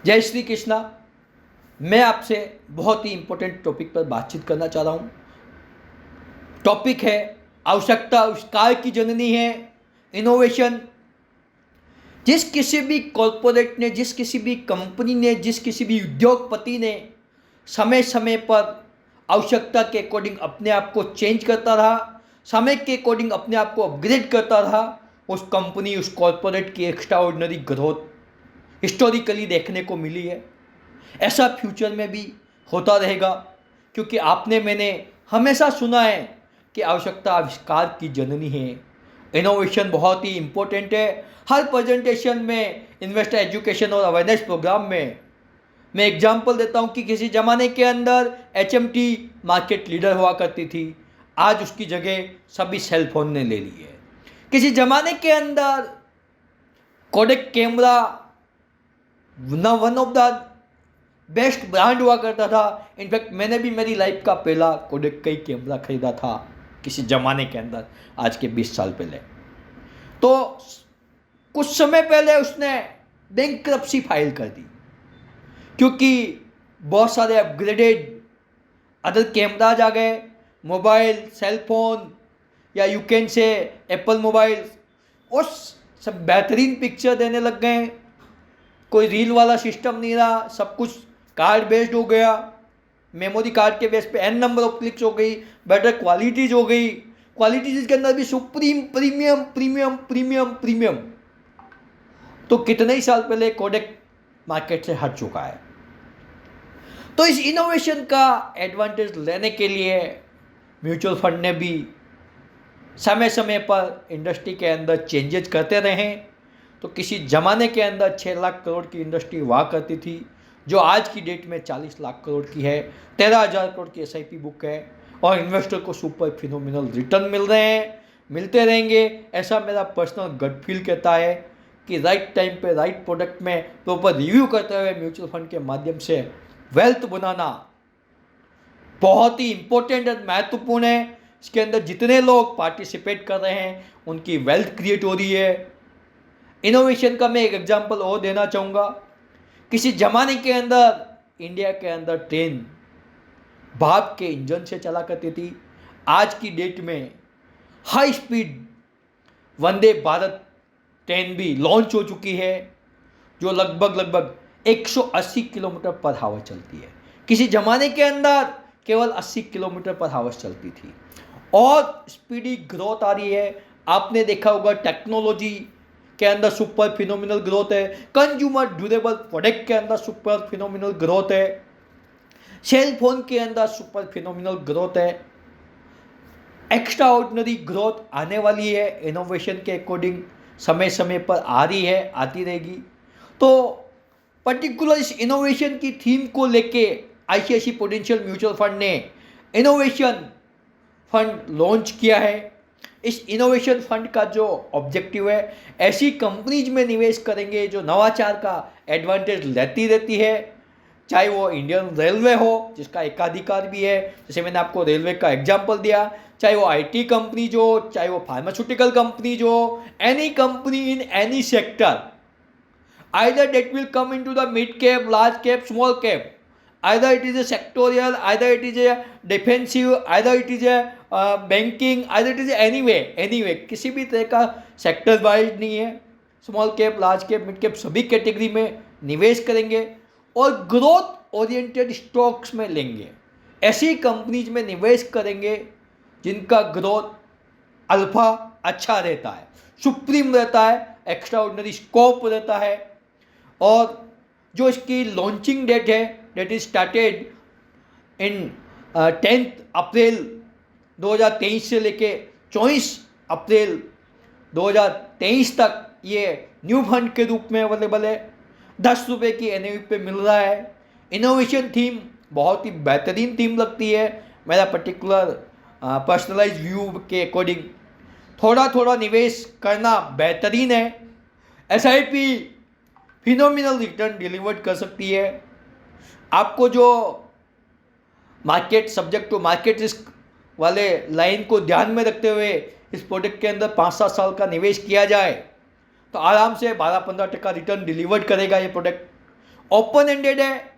जय श्री कृष्णा। मैं आपसे बहुत ही इम्पोर्टेंट टॉपिक पर बातचीत करना चाह रहा हूँ। टॉपिक है आवश्यकता आविष्कार की जननी है, इनोवेशन। जिस किसी भी कॉरपोरेट ने, जिस किसी भी कंपनी ने, जिस किसी भी उद्योगपति ने समय समय पर आवश्यकता के अकॉर्डिंग अपने आप को चेंज करता रहा, समय के अकॉर्डिंग अपने आप को अपग्रेड करता रहा, उस कंपनी, उस कॉरपोरेट की एक्स्ट्राऑर्डिनरी ग्रोथ हिस्टोरिकली देखने को मिली है। ऐसा फ्यूचर में भी होता रहेगा, क्योंकि आपने मैंने हमेशा सुना है कि आवश्यकता आविष्कार की जननी है। इनोवेशन बहुत ही इम्पोर्टेंट है। हर प्रेजेंटेशन में, इन्वेस्टर एजुकेशन और अवेयरनेस प्रोग्राम में मैं एग्जांपल देता हूँ कि किसी ज़माने के अंदर HMT मार्केट लीडर हुआ करती थी, आज उसकी जगह सभी सेल फोन ने ले ली है। किसी ज़माने के अंदर Kodak camera one of the best brand हुआ करता था। इनफैक्ट मैंने भी मेरी लाइफ का पहला कोडेक का ही कैमरा खरीदा था किसी ज़माने के अंदर, आज के 20 साल पहले। तो कुछ समय पहले उसने बैंक्रप्सी फाइल कर दी, क्योंकि बहुत सारे अपग्रेडेड अदर कैमराज आ गए, मोबाइल, सेल फोन, या you can say Apple mobile, उस सब बेहतरीन पिक्चर देने लग गए। कोई रील वाला सिस्टम नहीं रहा, सब कुछ कार्ड बेस्ड हो गया। मेमोरी कार्ड के बेस पे n नंबर ऑफ क्लिक्स हो गई, बेटर क्वालिटीज हो गई। क्वालिटीज के अंदर भी supreme, premium premium premium premium. तो कितने ही साल पहले कोडेक मार्केट से हट चुका है। तो इस इनोवेशन का एडवांटेज लेने के लिए म्यूचुअल फंड ने भी समय समय पर इंडस्ट्री के अंदर चेंजेस करते रहे। तो किसी ज़माने के अंदर 6 लाख करोड़ की इंडस्ट्री हुआ करती थी, जो आज की डेट में 40 लाख करोड़ की है। 13,000 करोड़ की SIP बुक है, और इन्वेस्टर को सुपर फिनोमिनल रिटर्न मिल रहे हैं, मिलते रहेंगे। ऐसा मेरा पर्सनल गट फील कहता है कि राइट टाइम पे राइट प्रोडक्ट में प्रॉपर रिव्यू करते हुए म्यूचुअल फंड के माध्यम से वेल्थ बनाना बहुत ही इम्पोर्टेंट और महत्वपूर्ण है। इसके अंदर जितने लोग पार्टिसिपेट कर रहे हैं उनकी वेल्थ क्रिएट हो रही है। इनोवेशन का मैं एक एग्जांपल और देना चाहूँगा। किसी ज़माने के अंदर इंडिया के अंदर ट्रेन भाप के इंजन से चला करती थी। आज की डेट में high speed Vande Bharat train भी लॉन्च हो चुकी है, जो लगभग 180 किलोमीटर पर हावर चलती है। किसी ज़माने के अंदर केवल 80 किलोमीटर पर हावर चलती थी, और स्पीडी ग्रोथ आ रही है। आपने देखा होगा टेक्नोलॉजी के अंदर सुपर फिनोमिनल ग्रोथ है, कंज्यूमर ड्यूरेबल प्रोडक्ट के अंदर सुपर फिनोमिनल ग्रोथ है, सेल फोन के अंदर सुपर फिनोमिनल ग्रोथ है। एक्स्ट्रा ऑर्डिनरी ग्रोथ आने वाली है, इनोवेशन के अकॉर्डिंग समय समय पर आ रही है, आती रहेगी। तो पर्टिकुलर इस इनोवेशन की थीम को लेके ICICI प्रूडेंशियल म्यूचुअल फंड ने इनोवेशन फंड लॉन्च किया है। इस इनोवेशन फंड का जो ऑब्जेक्टिव है, ऐसी कंपनीज में निवेश करेंगे जो नवाचार का एडवांटेज लेती रहती है, चाहे वो इंडियन रेलवे हो जिसका एकाधिकार भी है, जैसे मैंने आपको रेलवे का एग्जांपल दिया, चाहे वो IT कंपनी जो, चाहे वो फार्मास्यूटिकल कंपनी जो, any company in any sector, either that will come into the mid cap, large cap, small cap, either it is a sectorial, either it is a defensive, either it is a banking, either it is anyway किसी भी तरह का sector wise नहीं है। Small cap, large cap, mid cap सभी category में निवेश करेंगे और ग्रोथ ओरिएंटेड स्टॉक्स में लेंगे। ऐसी कंपनीज में निवेश करेंगे जिनका ग्रोथ अल्फा अच्छा रहता है, सुप्रीम रहता है, एक्स्ट्रा ऑर्डिनरी स्कोप रहता है। और जो इसकी लॉन्चिंग डेट है, डेट इज स्टार्टेड इन 10 अप्रैल 2023 से लेके 24 अप्रैल 2023 तक ये न्यू फंड के रूप में अवेलेबल है। 10 रुपये की NAV पे मिल रहा है। इनोवेशन थीम बहुत ही बेहतरीन थीम लगती है। मेरा पर्टिकुलर पर्सनलाइज व्यू के अकॉर्डिंग थोड़ा थोड़ा निवेश करना बेहतरीन है। SIP फिनोमिनल रिटर्न डिलीवर्ड कर सकती है। आपको जो market subject to market risk वाले लाइन को ध्यान में रखते हुए इस प्रोडक्ट के अंदर 5-7 साल का निवेश किया जाए तो आराम से 12-15% रिटर्न डिलीवर्ड करेगा ये प्रोडक्ट। ओपन एंडेड है,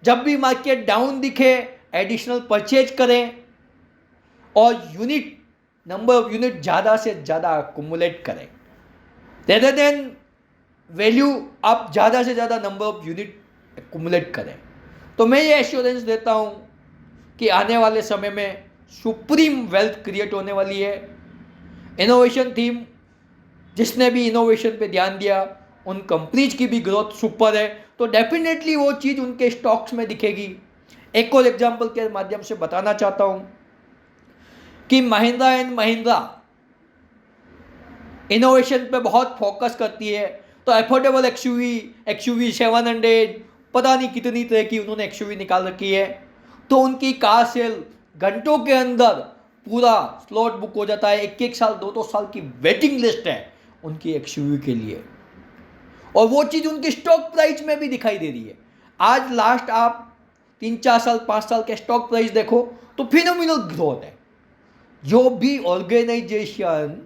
जब भी मार्केट डाउन दिखे एडिशनल परचेज करें और यूनिट नंबर ऑफ यूनिट ज़्यादा से ज़्यादा अकुमुलेट करें रेदर देन वैल्यू आप ज़्यादा से ज़्यादा नंबर ऑफ यूनिट अकुमुलेट करें। तो मैं ये एश्योरेंस देता हूँ कि आने वाले समय में सुप्रीम वेल्थ क्रिएट होने वाली है। इनोवेशन थीम, जिसने भी इनोवेशन पे ध्यान दिया उन कंपनीज की भी ग्रोथ सुपर है, तो डेफिनेटली वो चीज़ उनके स्टॉक्स में दिखेगी। एक और एग्जांपल के माध्यम से बताना चाहता हूँ कि महिंद्रा एंड महिंद्रा इनोवेशन पे बहुत फोकस करती है, तो एफोर्डेबल एक्सयूवी 700 पता नहीं कितनी तरह की उन्होंने एक्सयूवी निकाल रखी है, तो उनकी कार सेल घंटों के अंदर पूरा स्लॉट बुक हो जाता है। 1-1 साल 2-2 साल की वेटिंग लिस्ट है उनकी एक्सयूवी के लिए, और वो चीज़ उनकी स्टॉक प्राइस में भी दिखाई दे रही है। आज लास्ट आप 3-4 साल 5 साल के स्टॉक प्राइस देखो तो फिनोमिनल ग्रोथ है। जो भी ऑर्गेनाइजेशन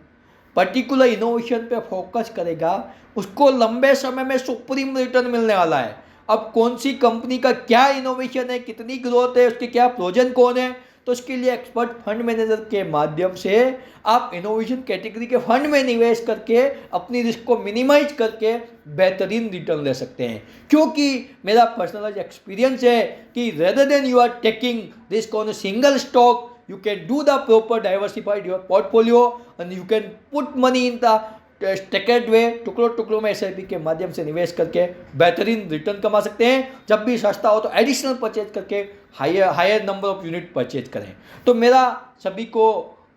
पर्टिकुलर इनोवेशन पे फोकस करेगा उसको लंबे समय में सुप्रीम रिटर्न मिलने वाला है। अब कौन सी कंपनी का क्या इनोवेशन है, कितनी ग्रोथ है, उसके क्या प्रोजन कौन है, तो उसके लिए एक्सपर्ट फंड मैनेजर के माध्यम से आप इनोवेशन कैटेगरी के फंड में निवेश करके अपनी रिस्क को मिनिमाइज करके बेहतरीन रिटर्न ले सकते हैं। क्योंकि मेरा पर्सनलाइज एक्सपीरियंस है कि rather than you are taking risk on a single stock, you can do the proper diversified your portfolio and you can put money in the staggered way, टुकड़ों में SIP के माध्यम से निवेश करके बेहतरीन रिटर्न कमा सकते हैं। जब भी सस्ता हो तो एडिशनल परचेज करके higher number of unit purchase करें। तो मेरा सभी को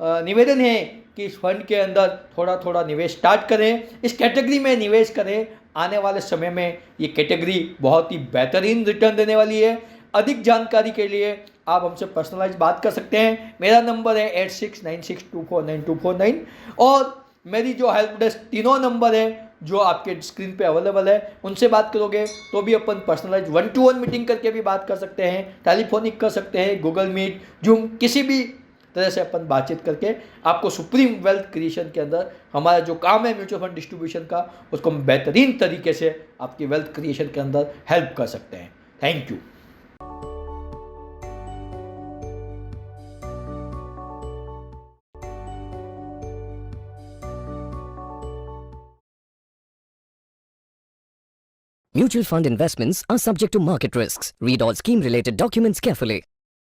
निवेदन है कि इस फंड के अंदर थोड़ा थोड़ा निवेश स्टार्ट करें, इस कैटेगरी में निवेश करें। आने वाले समय में ये कैटेगरी बहुत ही बेहतरीन रिटर्न देने वाली है। अधिक जानकारी के लिए आप हमसे पर्सनलाइज बात कर सकते हैं। मेरा नंबर है 8696249249 और मेरी जो हेल्प डेस्क तीनों नंबर है जो आपके स्क्रीन पे अवेलेबल है, उनसे बात करोगे तो भी अपन पर्सनलाइज 1-to-1 मीटिंग करके भी बात कर सकते हैं, टेलीफोनिक कर सकते हैं, गूगल मीट, जूम, किसी भी तरह से अपन बातचीत करके आपको सुप्रीम वेल्थ क्रिएशन के अंदर हमारा जो काम है म्यूचुअल फंड डिस्ट्रीब्यूशन का, उसको हम बेहतरीन तरीके से आपकी वेल्थ क्रिएशन के अंदर हेल्प कर सकते हैं। Thank you. Mutual fund investments are subject to market risks. Read all scheme-related documents carefully.